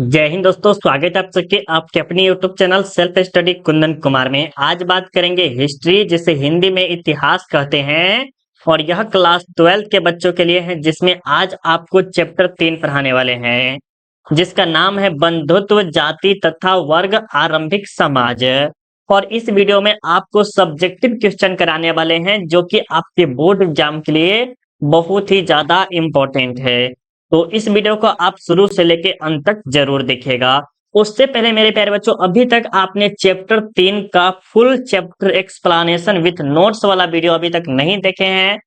जय हिंद दोस्तों, स्वागत है आप सबके आपके अपने YouTube channel self study Kundan Kumar में। आज बात करेंगे हिस्ट्री, जिसे हिंदी में इतिहास कहते हैं, और यह क्लास 12 के बच्चों के लिए है, जिसमें आज आपको चैप्टर 3 पढ़ाने वाले हैं, जिसका नाम है बंधुत्व, जाति तथा वर्ग, आरंभिक समाज। और इस वीडियो में आपको सब्जेक्टिव क्वेश्चन कराने वाले हैं, जो कि आपके बोर्ड एग्जाम के लिए बहुत ही ज्यादा इम्पोर्टेंट है। तो इस वीडियो को आप शुरू से लेके अंत तक जरूर देखिएगा। उससे पहले मेरे प्यारे बच्चों, अभी तक आपने चैप्टर 3 का full chapter explanation with notes वाला वीडियो अभी तक नहीं देखे हैं,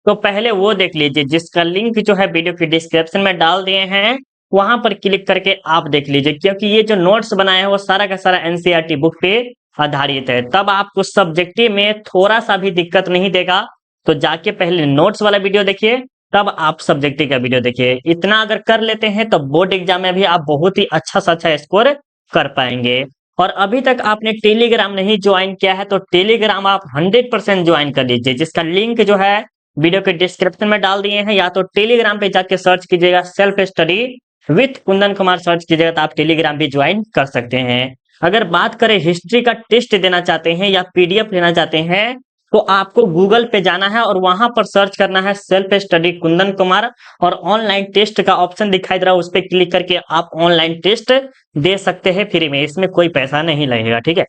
तो पहले वो देख लीजिए, जिसका लिंक जो है वीडियो की डिस्क्रिप्शन में डाल दिए हैं। वहां पर क्लिक करके आप देख लीजिए, क्योंकि ये जो नोट्स बनाए हैं वो सारा का सारा एनसीईआरटी बुक पे आधारित है। तब आपको सब्जेक्टिव में थोड़ा सा भी दिक्कत नहीं देगा। तो जाके पहले नोट्स वाला वीडियो देखिए, तब आप सब्जेक्टिव का वीडियो देखिए। इतना अगर कर लेते हैं तो बोर्ड एग्जाम में भी आप बहुत ही अच्छा से अच्छा स्कोर कर पाएंगे। और अभी तक आपने टेलीग्राम नहीं ज्वाइन किया है, तो टेलीग्राम आप 100% ज्वाइन कर लीजिए, जिसका लिंक जो है वीडियो के डिस्क्रिप्शन में डाल दिए हैं। या तो टेलीग्राम पे जाके सर्च कीजिएगा self study with Kundan Kumar, search कीजिएगा तो आप टेलीग्राम भी ज्वाइन कर सकते हैं। अगर बात करें हिस्ट्री का टेस्ट देना चाहते हैं या पीडीएफ लेना चाहते हैं, तो आपको गूगल पे जाना है और वहां पर सर्च करना है सेल्फ स्टडी कुंदन कुमार, और ऑनलाइन टेस्ट का ऑप्शन दिखाई दे रहा है, उस पर क्लिक करके आप ऑनलाइन टेस्ट दे सकते हैं फ्री में। इसमें कोई पैसा नहीं लगेगा, ठीक है।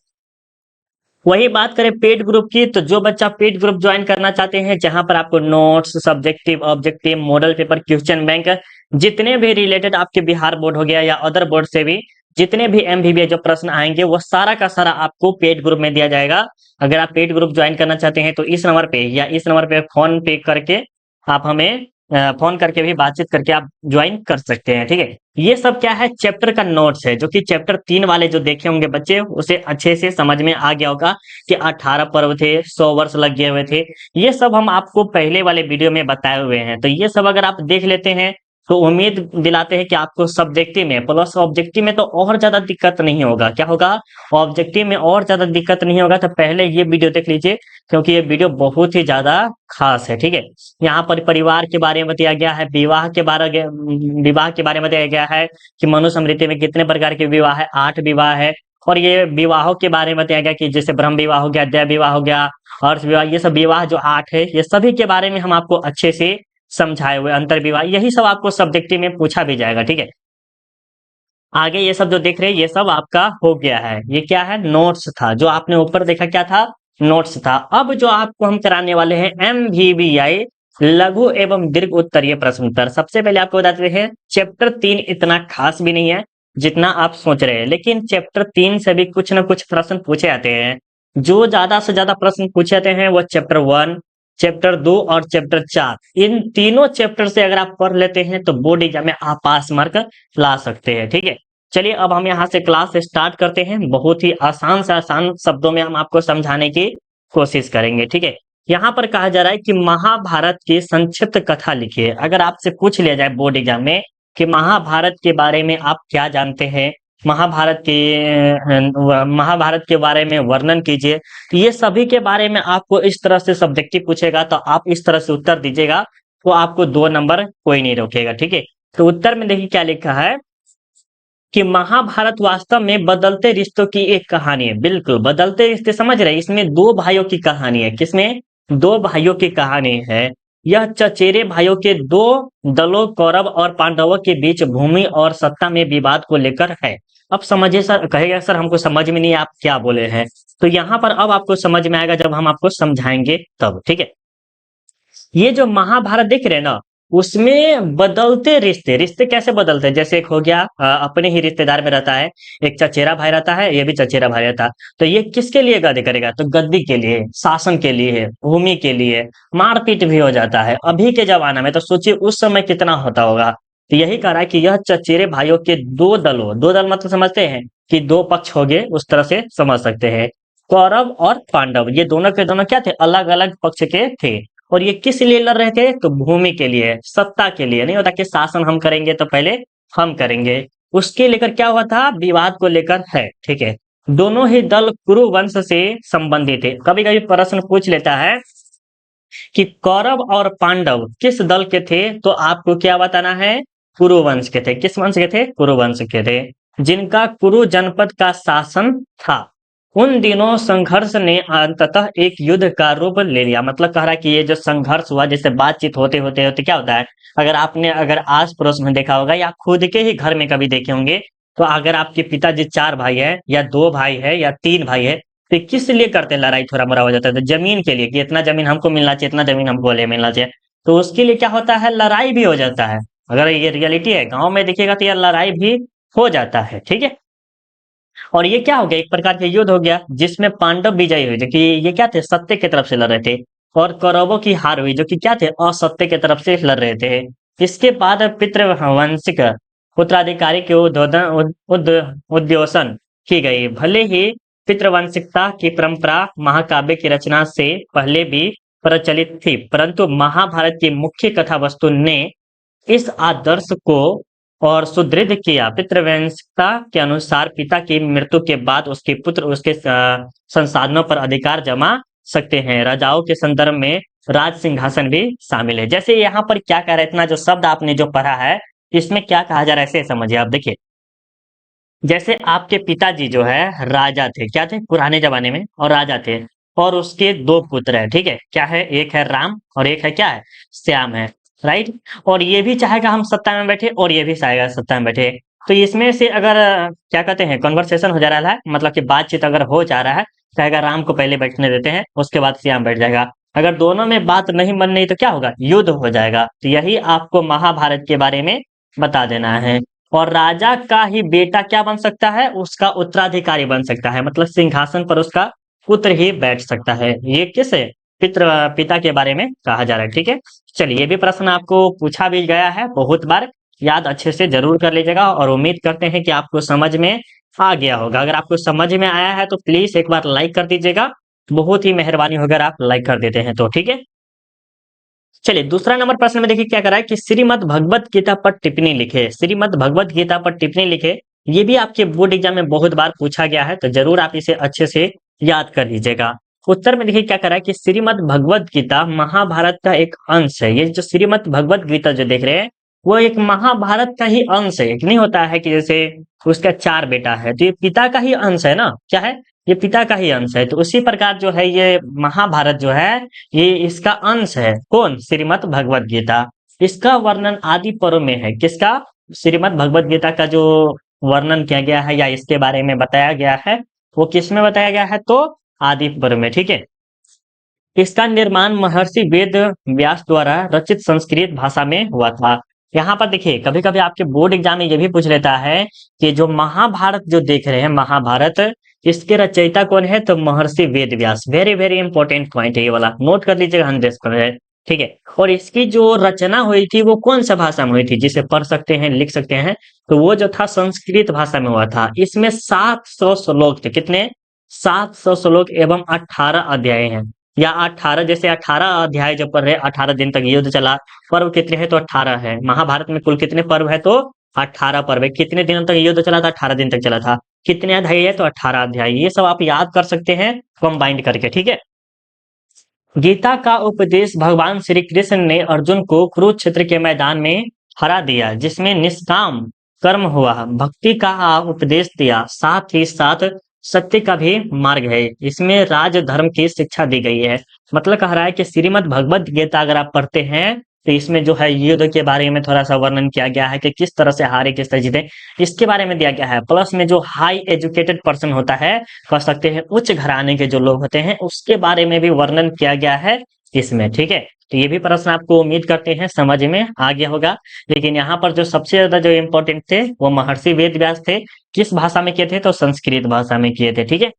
वही बात करें पेड ग्रुप की, तो जो बच्चा पेड ग्रुप ज्वाइन करना चाहते हैं, जहां पर आपको notes, subjective, objective, model paper, question bank, जितने भी रिलेटेड आपके बिहार बोर्ड हो गया या अदर बोर्ड से भी जितने भी एमबीबीए जो प्रश्न आएंगे, वो सारा का सारा आपको पेड ग्रुप में दिया जाएगा। अगर आप पेड ग्रुप ज्वाइन करना चाहते हैं तो इस नंबर पे या इस नंबर पे फोन पे करके आप हमें फोन करके भी बातचीत करके आप ज्वाइन कर सकते हैं, ठीक है। ये सब क्या है, चैप्टर का नोट्स है, जो कि चैप्टर 3 वाले जो देखे होंगे बच्चे, उसे अच्छे से समझ में आ गया होगा कि 18 पर्व थे, 100 वर्ष लग गए हुए थे। ये सब हम आपको पहले वाले वीडियो में बताए हुए हैं। तो ये सब अगर आप देख लेते हैं तो उम्मीद दिलाते हैं कि आपको सब्जेक्टिव में प्लस ऑब्जेक्टिव में तो और ज्यादा दिक्कत नहीं होगा। क्या होगा, ऑब्जेक्टिव में और ज्यादा दिक्कत नहीं होगा। तो पहले ये वीडियो देख लीजिए, क्योंकि ये वीडियो बहुत ही ज्यादा खास है, ठीक है। यहाँ पर परिवार के बारे में बताया गया है, विवाह के बारे में बताया गया है कि मनुस्मृति में कितने प्रकार के विवाह है, 8 विवाह है। और ये विवाहों के बारे में बताया गया कि जैसे ब्रह्म विवाह हो गया, देव विवाह हो गया, हर्ष विवाह, ये सब विवाह जो 8 है, ये सभी के बारे में हम आपको अच्छे से समझाए हुए। अंतर विवाह, यही सब आपको सब्जेक्टिव में पूछा भी जाएगा, ठीक है। आगे ये सब जो देख रहे हैं, ये सब आपका हो गया है। ये क्या है, नोट्स था। जो आपने ऊपर देखा क्या था, नोट्स था। अब जो आपको हम कराने वाले हैं एमवीबीआई लघु एवं दीर्घ उत्तरीय प्रश्न उत्तर। सबसे पहले आपको बताते हैं, चैप्टर 3 इतना खास भी नहीं है जितना आप सोच रहे हैं, लेकिन चैप्टर 3 से भी कुछ ना कुछ प्रश्न पूछे जाते हैं। जो ज्यादा से ज्यादा प्रश्न पूछे जाते हैं वो चैप्टर 1, चैप्टर 2 और चैप्टर 4। इन तीनों चैप्टर से अगर आप पढ़ लेते हैं तो बोर्ड एग्जाम में आप पास मार्क ला सकते हैं, ठीक है। चलिए अब हम यहाँ से क्लास स्टार्ट करते हैं। बहुत ही आसान से आसान शब्दों में हम आपको समझाने की कोशिश करेंगे, ठीक है। यहाँ पर कहा जा रहा है कि महाभारत की संक्षिप्त कथा लिखिए। अगर आपसे पूछ लिया जाए बोर्ड एग्जाम में कि महाभारत के बारे में आप क्या जानते हैं, महाभारत के बारे में वर्णन कीजिए, तो ये सभी के बारे में आपको इस तरह से सब्जेक्टिव पूछेगा, तो आप इस तरह से उत्तर दीजिएगा, तो आपको 2 नंबर कोई नहीं रोकेगा, ठीक है। तो उत्तर में देखिए क्या लिखा है कि महाभारत वास्तव में बदलते रिश्तों की एक कहानी है। बिल्कुल बदलते रिश्ते, समझ रहे हैं, इसमें 2 भाइयों की कहानी है। किसमें, 2 भाइयों की कहानी है। यह चचेरे भाइयों के 2 दलों कौरव और पांडवों के बीच भूमि और सत्ता में विवाद को लेकर है। अब समझिए सर, कहेगा सर हमको समझ में नहीं आप क्या बोले हैं, तो यहाँ पर अब आपको समझ में आएगा जब हम आपको समझाएंगे तब, ठीक है। ये जो महाभारत देख रहे हैं ना, उसमें बदलते रिश्ते, रिश्ते कैसे बदलते हैं, जैसे एक हो गया अपने ही रिश्तेदार में रहता है, एक चचेरा भाई रहता है, ये भी चचेरा भाई रहता है। तो ये किसके लिए गद्दी करेगा, तो गद्दी के लिए, शासन के लिए, भूमि के लिए, मारपीट भी हो जाता है अभी के जमाना में। तो सोचिए उस समय कितना होता होगा। तो यही कह रहा है कि यह चचेरे भाइयों के 2 दलों, 2 दल मतलब समझते हैं कि 2 पक्ष हो गए, उस तरह से समझ सकते हैं। कौरव और पांडव, ये दोनों के दोनों क्या थे, अलग अलग पक्ष के थे। और ये किस लिए लड़ रहे थे, तो भूमि के लिए, सत्ता के लिए। नहीं होता कि शासन हम करेंगे तो पहले हम करेंगे, उसके लेकर क्या हुआ था, विवाद को लेकर है, ठीक है। दोनों ही दल कुरु वंश से संबंधित थे। कभी कभी प्रश्न पूछ लेता है कि कौरव और पांडव किस दल के थे, तो आपको क्या बताना है, कुरु वंश के थे। किस वंश के थे, कुरु वंश के थे। जिनका कुरु जनपद का शासन था। उन दिनों संघर्ष ने अंततः एक युद्ध का रूप ले लिया। मतलब कह रहा है कि ये जो संघर्ष हुआ, जैसे बातचीत होते होते होते क्या होता है, अगर आस पड़ोस में देखा होगा या खुद के ही घर में कभी देखे होंगे, तो अगर आपके पिताजी 4 भाई है या 2 भाई है या 3 भाई है, तो किस लिए करते हैं लड़ाई, थोड़ा मोड़ा हो जाता है तो जमीन के लिए, कि इतना जमीन हमको मिलना चाहिए, इतना जमीन हमको ले मिलना चाहिए। तो उसके लिए क्या होता है, लड़ाई भी हो जाता है। अगर ये रियलिटी है, गांव में देखिएगा तो यार लड़ाई भी हो जाता है, ठीक है। और ये क्या हो गया, एक प्रकार के युद्ध हो गया जिसमें पांडव विजयी हुए, जो कि ये क्या थे, सत्य की तरफ से लड़ रहे थे। और कौरवों की हार हुई, जो कि क्या थे, असत्य की तरफ से लड़ रहे थे। इसके बाद पितृवंशिक उत्तराधिकारी के उद्योषण की गई। भले ही पितृवंशिकता की परंपरा महाकाव्य की रचना से पहले भी प्रचलित थी, परंतु महाभारत की मुख्य कथा वस्तु ने इस आदर्श को और सुदृढ़ किया। पितृवंशिकता के अनुसार पिता की मृत्यु के बाद उसके पुत्र उसके संसाधनों पर अधिकार जमा सकते हैं। राजाओं के संदर्भ में राज सिंहासन भी शामिल है। जैसे यहाँ पर क्या कह रहा है, इतना जो शब्द आपने जो पढ़ा है, इसमें क्या कहा जा रहा है, ऐसे समझिए आप। देखिए, जैसे आपके पिताजी जो है राजा थे, क्या थे पुराने जमाने में, और राजा थे, और उसके 2 पुत्र है, ठीक है, क्या है, एक है राम और एक है क्या है, श्याम है, राइट। और ये भी चाहेगा हम सत्ता में बैठे और ये भी चाहेगा सत्ता में बैठे। तो इसमें से अगर क्या कहते हैं, कन्वर्सेशन हो जा रहा है, मतलब कि बातचीत अगर हो जा रहा है, कहेगा राम को पहले बैठने देते हैं, उसके बाद श्याम बैठ जाएगा। अगर दोनों में बात नहीं बन रही तो क्या होगा, युद्ध हो जाएगा। तो यही आपको महाभारत के बारे में बता देना है। और राजा का ही बेटा क्या बन सकता है, उसका उत्तराधिकारी बन सकता है, मतलब सिंहासन पर उसका पुत्र ही बैठ सकता है। ये किस पितृ पिता के बारे में कहा जा रहा है, ठीक है। चलिए, ये भी प्रश्न आपको पूछा भी गया है बहुत बार, याद अच्छे से जरूर कर लीजिएगा, और उम्मीद करते हैं कि आपको समझ में आ गया होगा। अगर आपको समझ में आया है तो प्लीज एक बार लाइक कर दीजिएगा, बहुत ही मेहरबानी होगी अगर आप लाइक कर देते हैं तो, ठीक है। चलिए, दूसरा नंबर प्रश्न में देखिए क्या कर रहा है कि श्रीमद् भगवत गीता पर टिप्पणी लिखे। श्रीमद् भगवत गीता पर टिप्पणी लिखे, ये भी आपके बोर्ड एग्जाम में बहुत बार पूछा गया है, तो जरूर आप इसे अच्छे से याद कर लीजिएगा। उत्तर में देखिए क्या कर रहा है कि श्रीमद् भगवत गीता महाभारत का एक अंश है। ये जो श्रीमद् भगवत गीता जो देख रहे हैं, वो एक महाभारत का ही अंश है। एक नहीं होता है कि जैसे उसका 4 बेटा है, तो ये पिता का ही अंश है ना, क्या है, ये पिता का ही अंश है। तो उसी प्रकार जो है ये महाभारत जो है, ये इसका अंश है। कौन, श्रीमद् भगवत गीता। इसका वर्णन आदि पर्व में है। किसका, श्रीमद् भगवत गीता का जो वर्णन किया गया है या इसके बारे में बताया गया है, वो किस में बताया गया है, तो आदि पर्व में, ठीक है। इसका निर्माण महर्षि वेद व्यास द्वारा रचित संस्कृत भाषा में हुआ था। यहाँ पर देखिए, कभी कभी आपके बोर्ड एग्जाम में ये भी पूछ लेता है कि जो महाभारत जो देख रहे हैं, महाभारत, इसके रचयिता कौन है, तो महर्षि Ved Vyas. Very very important point है ये वाला, नोट कर लीजिएगा 100%, ठीक है। और इसकी जो रचना हुई थी वो कौन सा भाषा में हुई थी, जिसे पढ़ सकते हैं लिख सकते हैं, तो वो जो था संस्कृत भाषा में हुआ था। इसमें 700 श्लोक थे। कितने, 700 श्लोक एवं 18 अध्याय हैं, या 18, जैसे 18 अध्याय जब पढ़ रहे, 18 दिन तक युद्ध चला। पर्व कितने हैं, तो 18 है। महाभारत में कुल कितने पर्व है, तो 18 पर्व है। कितने दिनों तक युद्ध चला था, 18 दिन तक चला था। कितने अध्याय है, तो 18 अध्याय। ये सब आप याद कर सकते हैं कंबाइंड करके, ठीक है। गीता का उपदेश भगवान श्री कृष्ण ने अर्जुन को कुरुक्षेत्र के मैदान में हरा दिया, जिसमें निष्काम कर्म हुआ, भक्ति का उपदेश दिया, साथ ही साथ सत्य का भी मार्ग है। इसमें राज धर्म की शिक्षा दी गई है। मतलब कह रहा है कि श्रीमद् भगवत गीता अगर आप पढ़ते हैं, तो इसमें जो है युद्ध के बारे में थोड़ा सा वर्णन किया गया है कि किस तरह से हारे, किस तरह जीते, इसके बारे में दिया गया है। प्लस में जो हाई एजुकेटेड पर्सन होता है, कह सकते हैं उच्च घराने के जो लोग होते हैं, उसके बारे में भी वर्णन किया गया है इसमें, ठीक है। तो ये भी प्रश्न आपको उम्मीद करते हैं समझ में आ गया होगा। लेकिन यहाँ पर जो सबसे ज्यादा जो इम्पोर्टेंट थे वो महर्षि वेद व्यास थे। किस भाषा में किए थे, तो संस्कृत भाषा में किए थे, ठीक है।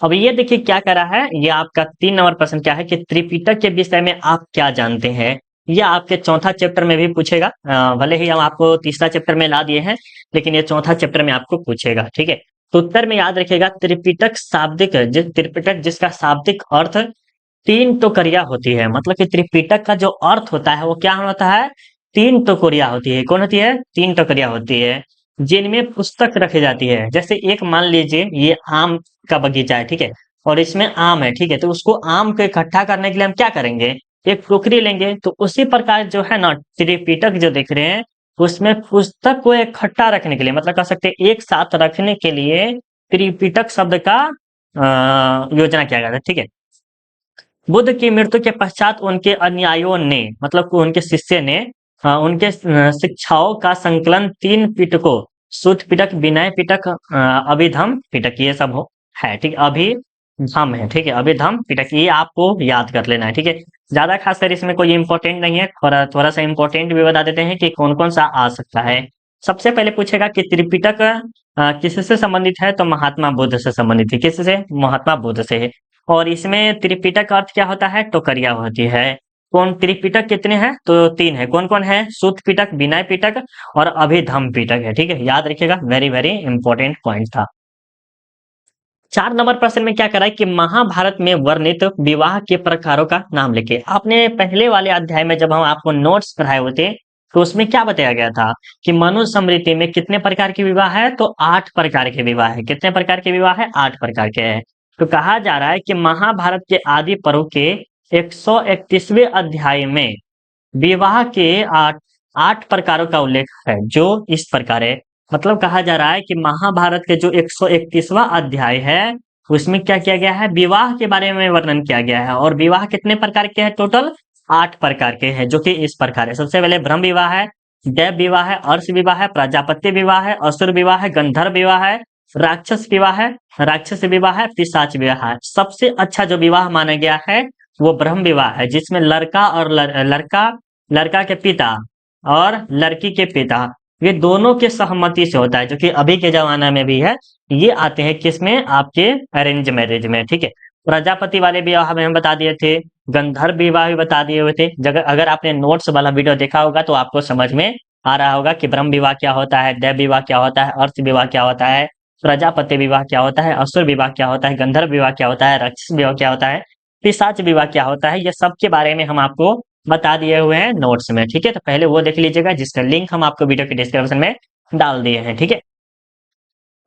अब ये देखिए क्या कर रहा है, ये आपका 3 नंबर प्रश्न क्या है कि त्रिपिटक के विषय में आप क्या जानते हैं। ये आपके चौथा चैप्टर में भी पूछेगा। भले ही हम आपको तीसरा चैप्टर में ला दिए हैं, लेकिन ये चौथा चैप्टर में आपको पूछेगा, ठीक है। तो उत्तर में याद रखिएगा, त्रिपिटक शाब्दिक, त्रिपिटक जिसका शाब्दिक अर्थ 3 टोकरिया होती है। मतलब कि त्रिपिटक का जो अर्थ होता है वो क्या होता है, 3 टोकरिया होती है। कौन होती है, 3 टोकरिया होती है, जिनमें पुस्तक रखी जाती है। जैसे एक मान लीजिए ये आम का बगीचा है, ठीक है, और इसमें आम है, ठीक है, तो उसको आम को इकट्ठा करने के लिए हम क्या करेंगे, एक टोकरी लेंगे। तो उसी प्रकार जो है ना, त्रिपिटक जो देख रहे हैं, उसमें पुस्तक को इकट्ठा रखने के लिए, मतलब कह सकते हैं एक साथ रखने के लिए त्रिपिटक शब्द का योजना किया गया था। ठीक है, बुद्ध की मृत्यु के पश्चात उनके अनुयायियों ने, मतलब उनके शिष्य ने उनके शिक्षाओं का संकलन 3 पिटकों, सूत पिटक, विनय पिटक, अभिधम पिटक, ये सब है। ठीक, अभिधम है। ठीक है, अभिधम पिटक, ये आपको याद कर लेना है। ठीक है, ज्यादा खासकर इसमें कोई इंपॉर्टेंट नहीं है, थोड़ा थोड़ा सा इंपॉर्टेंट भी बता देते हैं कि कौन कौन सा आ सकता है। सबसे पहले पूछेगा कि त्रिपिटक किससे संबंधित है, तो महात्मा बुद्ध से संबंधित है। किससे? महात्मा बुद्ध से है। और इसमें त्रिपिटक का अर्थ क्या होता है? टोकरिया होती है। कौन त्रिपिटक कितने हैं? तो 3 है। कौन कौन है? सूत पिटक, विनय पिटक और अभिधम पिटक है। ठीक है, याद रखिएगा, वेरी वेरी इंपॉर्टेंट पॉइंट था। 4 नंबर प्रश्न में क्या करा है कि महाभारत में वर्णित विवाह के प्रकारों का नाम लिखे। आपने पहले वाले अध्याय में जब हम आपको नोट्स पढ़ाए हुए थे तो उसमें क्या बताया गया था कि मनुस्मृति में कितने प्रकार के विवाह है? तो 8 प्रकार के विवाह है। कितने प्रकार के विवाह है? 8 प्रकार के हैं। तो कहा जा रहा है कि महाभारत के आदि पर्व के 131वें अध्याय में विवाह के 8 प्रकारों का उल्लेख है, जो इस प्रकार है। मतलब कहा जा रहा है कि महाभारत के जो 131वां अध्याय है उसमें क्या किया गया है? विवाह के बारे में वर्णन किया गया है। और विवाह कितने प्रकार के हैं? टोटल 8 प्रकार के हैं, जो कि इस प्रकार है। सबसे पहले ब्रह्म विवाह है, देव विवाह है, अर्ष विवाह है, प्रजापति विवाह है, असुर विवाह है, गंधर्व विवाह है, राक्षस विवाह है, राक्षस विवाह है, पिशाच विवाह है। सबसे अच्छा जो विवाह माना गया है वो ब्रह्म विवाह है, जिसमें लड़का और लड़का के पिता और लड़की के पिता, ये दोनों के सहमति से होता है, जो कि अभी के जमाना में भी है। ये आते हैं किसमें? आपके अरेंज मैरिज में। ठीक है, प्रजापति वाले विवाह में हम बता दिए थे, गंधर्व विवाह भी बता दिए हुए थे। अगर आपने नोट्स वाला वीडियो देखा होगा तो आपको समझ में आ रहा होगा कि ब्रह्म विवाह क्या होता है, देव विवाह क्या होता है, अर्थ विवाह क्या होता है, प्रजापति विवाह क्या होता है, असुर विवाह क्या होता है, गंधर्व विवाह क्या होता है, राक्षस विवाह क्या होता है, पिशाच विवाह क्या होता है। ये सब के बारे में हम आपको बता दिए हुए हैं नोट्स में। ठीक है, तो पहले वो देख लीजिएगा, जिसका लिंक हम आपको वीडियो के डिस्क्रिप्शन में डाल दिए हैं। ठीक है,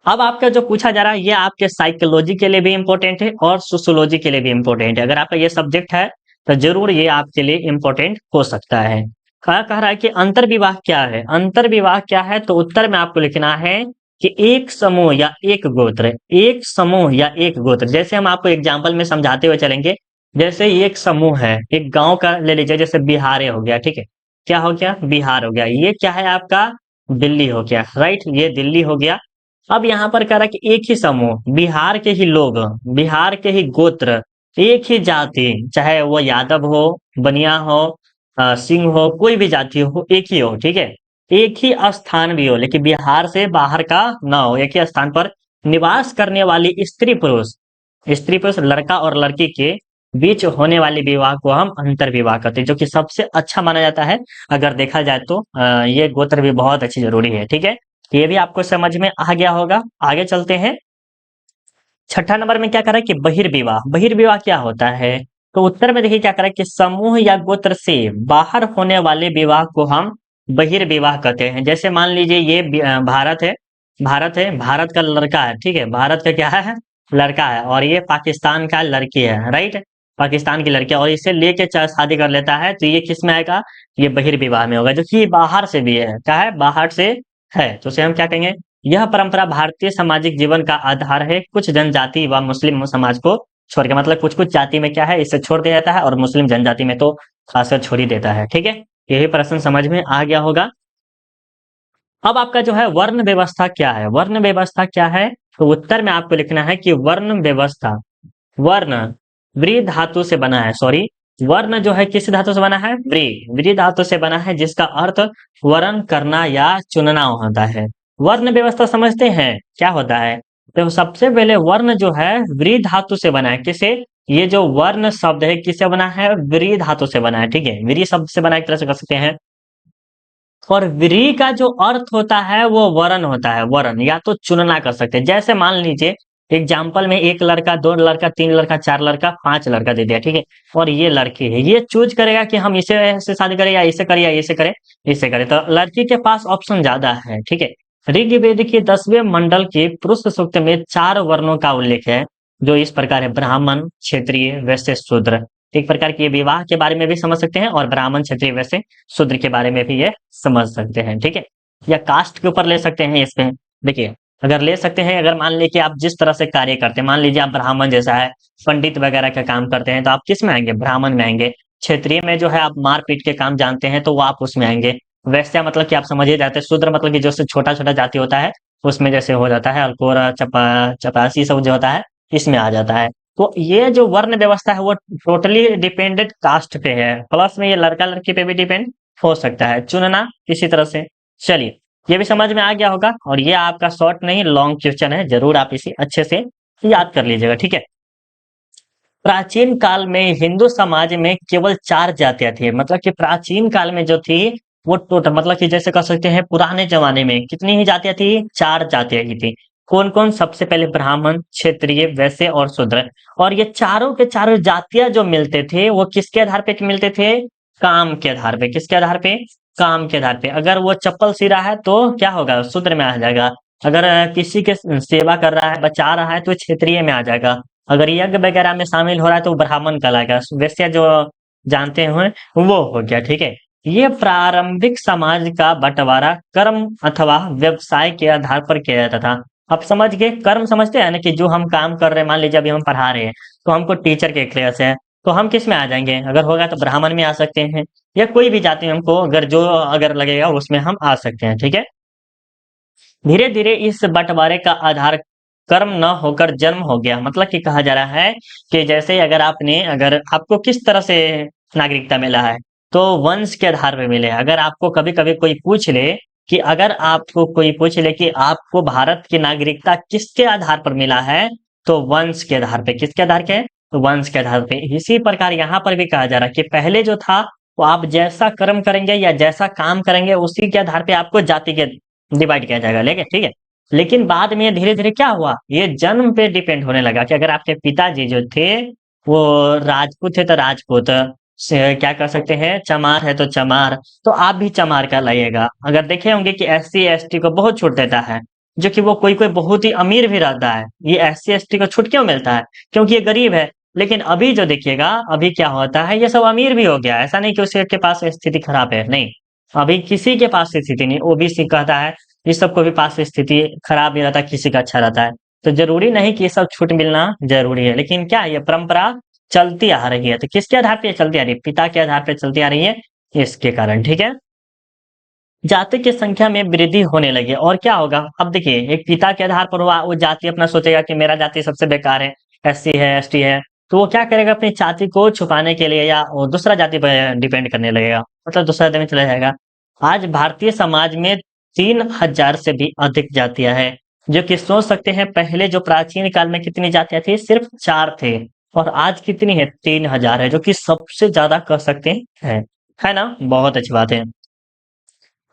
अब आपका जो पूछा जा रहा है ये आपके साइकोलॉजी के लिए भी इम्पोर्टेंट है और सोशियोलॉजी के लिए भी इम्पोर्टेंट है। अगर आपका ये सब्जेक्ट है तो जरूर ये आपके लिए इम्पोर्टेंट हो सकता है। क्या कह रहा है कि अंतर विवाह क्या है? अंतर विवाह क्या है? तो उत्तर में आपको लिखना है कि एक समूह या एक गोत्र, एक समूह या एक गोत्र। जैसे हम आपको एग्जाम्पल में समझाते हुए चलेंगे, जैसे एक समूह है, एक गांव का ले लीजिए, जैसे बिहार हो गया। ठीक है, क्या हो गया? बिहार हो गया। ये क्या है आपका? दिल्ली हो गया। राइट, ये दिल्ली हो गया। अब यहाँ पर कह रहा है कि एक ही समूह, बिहार के ही लोग, बिहार के ही गोत्र, एक ही जाति, चाहे वो यादव हो, बनिया हो, सिंह हो, कोई भी जाति हो, एक ही हो। ठीक है, एक ही स्थान भी हो, लेकिन बिहार से बाहर का ना हो। एक ही स्थान पर निवास करने वाली स्त्री पुरुष, लड़का और लड़की के बीच होने वाले विवाह को हम अंतर विवाह कहते हैं, जो कि सबसे अच्छा माना जाता है। अगर देखा जाए तो ये गोत्र भी बहुत अच्छी जरूरी है। ठीक है, ये भी आपको समझ में आ गया होगा। आगे चलते हैं। 6ठा नंबर में क्या करा है कि बहिर्विवाह। बहिर्विवाह क्या होता है? तो उत्तर में देखिए क्या करा है कि समूह या गोत्र से बाहर होने वाले विवाह को हम बहिर्विवाह कहते हैं। जैसे मान लीजिए ये भारत है, भारत का लड़का है। ठीक है, भारत का क्या है? लड़का है। और ये पाकिस्तान का लड़की है। राइट, पाकिस्तान की लड़की, और इसे लेके शादी कर लेता है, तो ये किस में आएगा? ये बहिर्विवाह में होगा, जो कि बाहर से भी है। क्या है? बाहर से है, तो उसे हम क्या कहेंगे? यह परंपरा भारतीय सामाजिक जीवन का आधार है। कुछ जनजाति व मुस्लिम समाज को छोड़ के, मतलब कुछ कुछ जाति में क्या है, इसे छोड़ दिया जाता है, और मुस्लिम जनजाति में तो खासकर छोड़ ही देता है। ठीक है, यही प्रश्न समझ में आ गया होगा। अब आपका जो है वर्ण व्यवस्था क्या है? वर्ण व्यवस्था क्या है? तो उत्तर में आपको लिखना है कि वर्ण व्यवस्था, वर्ण व्री धातु से बना है। सॉरी, वर्ण जो है किस धातु से बना है? व्री धातु से बना है, जिसका अर्थ वर्ण करना या चुनना होता है। वर्ण व्यवस्था समझते हैं क्या होता है? तो सबसे पहले वर्ण जो है व्री धातु से बना है। किसे? ये जो वर्ण शब्द है किससे बना है? व्री धातु से बना है। ठीक है, व्री शब्द से बना, एक तरह से कर सकते हैं। और व्री का जो अर्थ होता है वो वर्ण होता है। वर्ण या तो चुनना कर सकते हैं। जैसे मान लीजिए एग्जाम्पल में 1 लड़का, 2 लड़का, 3 लड़का, 4 लड़का, 5 लड़का दे दिया। ठीक है, और ये लड़की है, ये चूज करेगा कि हम इसे से शादी करें या इसे करें या इसे करें, इसे करें। तो लड़की के पास ऑप्शन ज्यादा है। ठीक है, ऋग्वेद के 10वें मंडल के पुरुष सूक्त में 4 वर्णों का उल्लेख है, जो इस प्रकार है: ब्राह्मण, क्षत्रिय, वैश्य, शूद्र। एक प्रकार की ये विवाह के बारे में भी समझ सकते हैं और ब्राह्मण क्षत्रिय वैसे शूद्र के बारे में भी ये समझ सकते हैं, ठीक है। या कास्ट के ऊपर ले सकते हैं इसमें। देखिए, अगर ले सकते हैं, अगर मान लीजिए कि आप जिस तरह से कार्य करते हैं, मान लीजिए आप ब्राह्मण जैसा है, पंडित वगैरह का काम करते हैं, तो आप किस में आएंगे? ब्राह्मण में आएंगे। क्षेत्रीय में जो है आप मारपीट के काम जानते हैं, तो वो आप उसमें आएंगे। वैश्या मतलब कि आप समझ ही जाते हैं। शूद्र मतलब कि जो छोटा छोटा जाति होता है उसमें जैसे हो जाता है, अल्कोरा चपासी सब जो होता है इसमें आ जाता है। तो ये जो वर्ण व्यवस्था है वो टोटली डिपेंडेंट कास्ट पे है, प्लस में ये लड़का लड़की पे भी डिपेंड हो सकता है, चुनना किसी तरह से। चलिए, ये भी समझ में आ गया होगा, और ये आपका शॉर्ट नहीं लॉन्ग क्वेश्चन है, जरूर आप इसे अच्छे से याद कर लीजिएगा, ठीक है। प्राचीन काल में हिंदू समाज में केवल 4 जातियां थी, मतलब कि प्राचीन काल में जो थी वो टोटल, मतलब कि जैसे कह सकते हैं पुराने जमाने में कितनी ही जातियां थी? 4 जातियां ही थी। कौन कौन? सबसे पहले ब्राह्मण, क्षत्रिय, वैश्य और शूद्र। और ये चारों के चारों जातियां जो मिलते थे वो किसके आधार पे मिलते थे? काम के आधार पे। किसके आधार पे? काम के आधार पे। अगर वो चप्पल सी रहा है तो क्या होगा? शूद्र में आ जाएगा। अगर किसी के सेवा कर रहा है, बचा रहा है, तो क्षेत्रीय में आ जाएगा। अगर यज्ञ वगैरह में शामिल हो रहा है तो ब्राह्मण कहलाएगा। वैश्य जो जानते हैं वो हो गया, ठीक है। ये प्रारंभिक समाज का बंटवारा कर्म अथवा व्यवसाय के आधार पर किया जाता था। अब समझ गए? कर्म समझते हैं ना, कि जो हम काम कर रहे हैं, मान लीजिए अभी हम पढ़ा रहे हैं तो हमको टीचर के क्लास है, तो हम किस में आ जाएंगे? अगर होगा तो ब्राह्मण में आ सकते हैं, या कोई भी जाति में हमको अगर जो अगर लगेगा उसमें हम आ सकते हैं, ठीक है। धीरे धीरे इस बंटवारे का आधार कर्म न होकर जन्म हो गया। मतलब कि कहा जा रहा है कि जैसे अगर आपको किस तरह से नागरिकता मिला है, तो वंश के आधार पे मिले। अगर आपको कभी कभी कोई पूछ ले कि अगर आपको कोई पूछ ले कि आपको भारत की नागरिकता किसके आधार पर मिला है, तो वंश के आधार पे। किसके आधार के? तो वंश के आधार पे। इसी प्रकार यहाँ पर भी कहा जा रहा है कि पहले जो था वो आप जैसा कर्म करेंगे या जैसा काम करेंगे उसी के आधार पे आपको जाति के डिवाइड किया जाएगा, लेके, ठीक है। लेकिन बाद में धीरे धीरे क्या हुआ? ये जन्म पे डिपेंड होने लगा कि अगर आपके पिताजी जो थे वो राजपूत थे तो राजपूत से क्या कर सकते हैं, चमार है तो चमार, तो आप भी चमार का लाइएगा। अगर देखे होंगे कि एससी एसटी को बहुत छूट देता है, जो कि वो कोई कोई बहुत ही अमीर भी रहता है, ये एससी एसटी को छूट क्यों मिलता है? क्योंकि ये गरीब है। लेकिन अभी जो देखिएगा, अभी क्या होता है, ये सब अमीर भी हो गया। ऐसा नहीं कि उसके पास स्थिति खराब है, नहीं। अभी किसी के पास स्थिति नहीं। ओबीसी कहता है इस सबको भी पास स्थिति खराब नहीं रहता, किसी का अच्छा रहता है। तो जरूरी नहीं कि ये सब छूट मिलना जरूरी है, लेकिन क्या ये परंपरा चलती आ रही है। तो किसके आधार पे चलती आ रही है? पिता के आधार पे चलती आ रही है, इसके कारण, ठीक है। जाति की संख्या में वृद्धि होने लगी और क्या होगा? अब देखिए, एक पिता के आधार पर हुआ, वो जाति अपना सोचेगा कि मेरा जाति सबसे बेकार है, एससी है, एसटी है, तो वो क्या करेगा? अपनी जाति को छुपाने के लिए या वो दूसरा जाति पर डिपेंड करने लगेगा, मतलब दूसरा जाति में चला जाएगा। आज भारतीय समाज में 3000 से भी अधिक जातियां हैं, जो कि सोच सकते हैं पहले जो प्राचीन काल में कितनी जातियां थी? सिर्फ 4 थे, और आज कितनी है? 3000 है, जो कि सबसे ज्यादा कह सकते हैं, है ना? बहुत अच्छी बात है।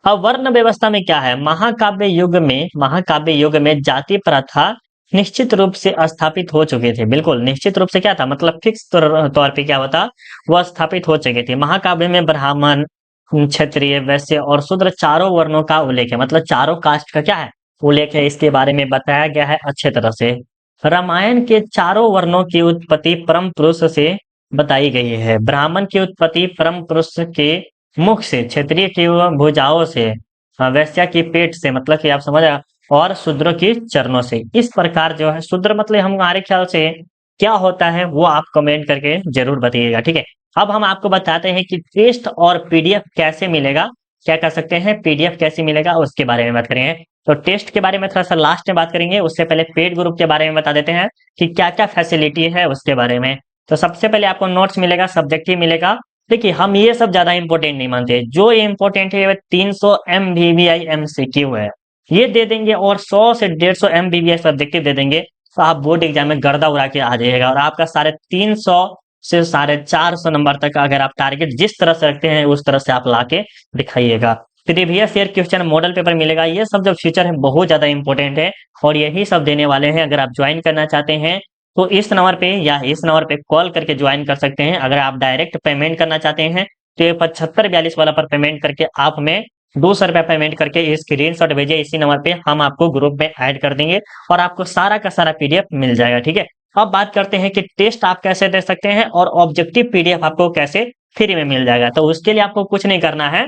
अब वर्ण व्यवस्था में क्या है? महाकाव्य युग में जाति प्रथा निश्चित रूप से स्थापित हो चुके थे। बिल्कुल निश्चित रूप से क्या था? मतलब फिक्स तौर पे क्या होता, वह स्थापित हो चुके थे। महाकाव्य में ब्राह्मण, क्षत्रिय, वैश्य और शूद्र चारों वर्णों का उल्लेख है, मतलब चारों कास्ट का क्या है? उल्लेख है। इसके बारे में बताया गया है अच्छे तरह से। रामायण के चारों वर्णों की उत्पत्ति परम पुरुष से बताई गई है। ब्राह्मण की उत्पत्ति परम पुरुष के मुख से, क्षत्रिय की भुजाओं से, वैश्या की पेट से, मतलब कि आप समझ आए, और शूद्र की चरणों से। इस प्रकार जो है शूद्र मतलब हमारे ख्याल से क्या होता है वो आप कमेंट करके जरूर बताइएगा, ठीक है। अब हम आपको बताते हैं कि टेस्ट और पीडीएफ कैसे मिलेगा, क्या कर सकते हैं, पीडीएफ कैसे मिलेगा उसके बारे में बात करेंगे। तो टेस्ट के बारे में थोड़ा सा लास्ट में बात करेंगे, उससे पहले पेड ग्रुप के बारे में बता देते हैं कि क्या क्या फैसिलिटी है उसके बारे में। तो सबसे पहले आपको नोट्स मिलेगा, सब्जेक्टिव मिलेगा। देखिए, हम ये सब ज्यादा इंपॉर्टेंट नहीं मानते, जो इंपॉर्टेंट है 300 MVVI MCQ है, ये दे देंगे, और 100 से 150 MVVI सब्जेक्टिव दे देंगे, तो आप बोर्ड एग्जाम में गर्दा उड़ा के आ जाइएगा। और आपका 350 से 450 नंबर तक अगर आप टारगेट जिस तरह से रखते हैं उस तरह से आप ला के दिखाइएगा। Previous year question model paper मिलेगा। ये सब जो फ्यूचर है बहुत ज्यादा इंपॉर्टेंट है, और यही सब देने वाले हैं। अगर आप ज्वाइन करना चाहते हैं तो इस नंबर पे या इस नंबर पे कॉल करके ज्वाइन कर सकते हैं। अगर आप डायरेक्ट पेमेंट करना चाहते हैं तो ये 7542 वाला पर पेमेंट करके आप हमें 200 रुपया पेमेंट करके स्क्रीन शॉट भेजिए, इसी नंबर पे हम आपको ग्रुप में ऐड कर देंगे और आपको सारा का सारा पीडीएफ मिल जाएगा, ठीक है। अब बात करते हैं कि टेस्ट आप कैसे दे सकते हैं और ऑब्जेक्टिव पीडीएफ आपको कैसे फ्री में मिल जाएगा। तो उसके लिए आपको कुछ नहीं करना है,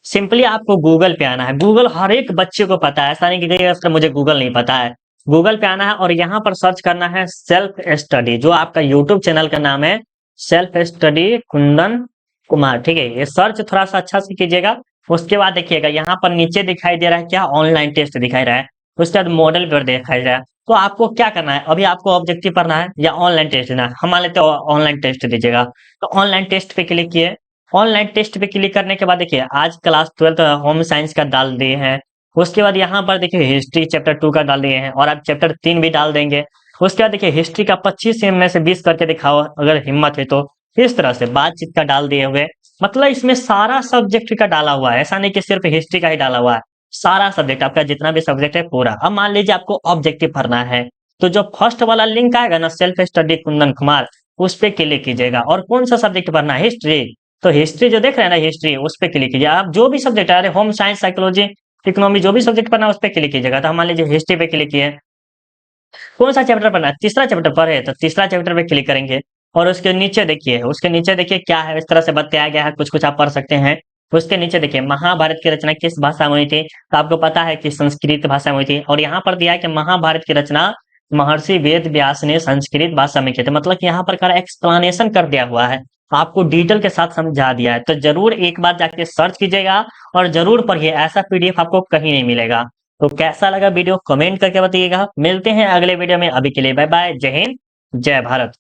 सिंपली आपको गूगल पे आना है। गूगल हर एक बच्चे को पता है, ऐसा नहीं कि कहिएगा मुझे गूगल नहीं पता है। गूगल पे आना है और यहाँ पर सर्च करना है सेल्फ स्टडी, जो आपका यूट्यूब चैनल का नाम है सेल्फ स्टडी कुंदन कुमार, ठीक है। ये सर्च थोड़ा सा अच्छा से कीजिएगा। उसके बाद देखिएगा यहाँ पर नीचे दिखाई दे रहा है क्या, ऑनलाइन टेस्ट दिखाई रहा है। उसके बाद मॉडल पेपर दिखाई दे रहा है। तो आपको क्या करना है, अभी आपको ऑब्जेक्टिव पढ़ना है या ऑनलाइन टेस्ट देना है। हम मान लेते हैं ऑनलाइन टेस्ट दीजिएगा, तो ऑनलाइन टेस्ट पे क्लिक किए। ऑनलाइन टेस्ट पे क्लिक करने के बाद देखिए आज क्लास 12 होम साइंस का डाल दिए हैं। उसके बाद यहाँ पर देखिए हिस्ट्री चैप्टर 2 का डाल दिए हैं और आप चैप्टर 3 भी डाल देंगे। उसके बाद देखिए हिस्ट्री का 25 में से 20 करके दिखाओ अगर हिम्मत है तो। इस तरह से बातचीत का डाल दिए हुए, मतलब इसमें सारा सब्जेक्ट का डाला हुआ है, ऐसा नहीं कि सिर्फ हिस्ट्री का ही डाला हुआ है। सारा सब्जेक्ट आपका जितना भी सब्जेक्ट है पूरा। अब मान लीजिए आपको ऑब्जेक्टिव भरना है, तो जो फर्स्ट वाला लिंक आएगा ना सेल्फ स्टडी कुंदन कुमार, उस पे क्लिक कीजिएगा। और कौन सा सब्जेक्ट भरना है, हिस्ट्री। तो हिस्ट्री जो देख रहे हैं ना, हिस्ट्री, उस पे क्लिक कीजिए। आप जो भी सब्जेक्ट है, अरे होम साइंस, साइकोलॉजी, इकोनॉमी, जो भी सब्जेक्ट पढ़ना है उस पे क्लिक कीजिएगा। तो हम मान लीजिए हिस्ट्री पे क्लिक किए। कौन सा चैप्टर पढ़ना है, तीसरा चैप्टर पढ़े तो तीसरा चैप्टर पे क्लिक करेंगे। और उसके नीचे देखिए, उसके नीचे देखिए क्या है, इस तरह से बताया गया है, कुछ कुछ आप पढ़ सकते हैं। उसके नीचे देखिए महाभारत की रचना किस भाषा में हुई थी, तो आपको पता है कि संस्कृत भाषा में हुई थी। और यहाँ पर दिया है कि महाभारत की रचना महर्षि वेद व्यास ने संस्कृत भाषा में की थी। मतलब कि यहाँ पर एक्सप्लेनेशन कर दिया हुआ है, आपको डिटेल के साथ समझा दिया है। तो जरूर एक बार जाके सर्च कीजिएगा और जरूर पढ़िए, ऐसा पीडीएफ आपको कहीं नहीं मिलेगा। तो कैसा लगा वीडियो कमेंट करके बताइएगा। मिलते हैं अगले वीडियो में, अभी के लिए बाय बाय, जय हिंद, जय भारत।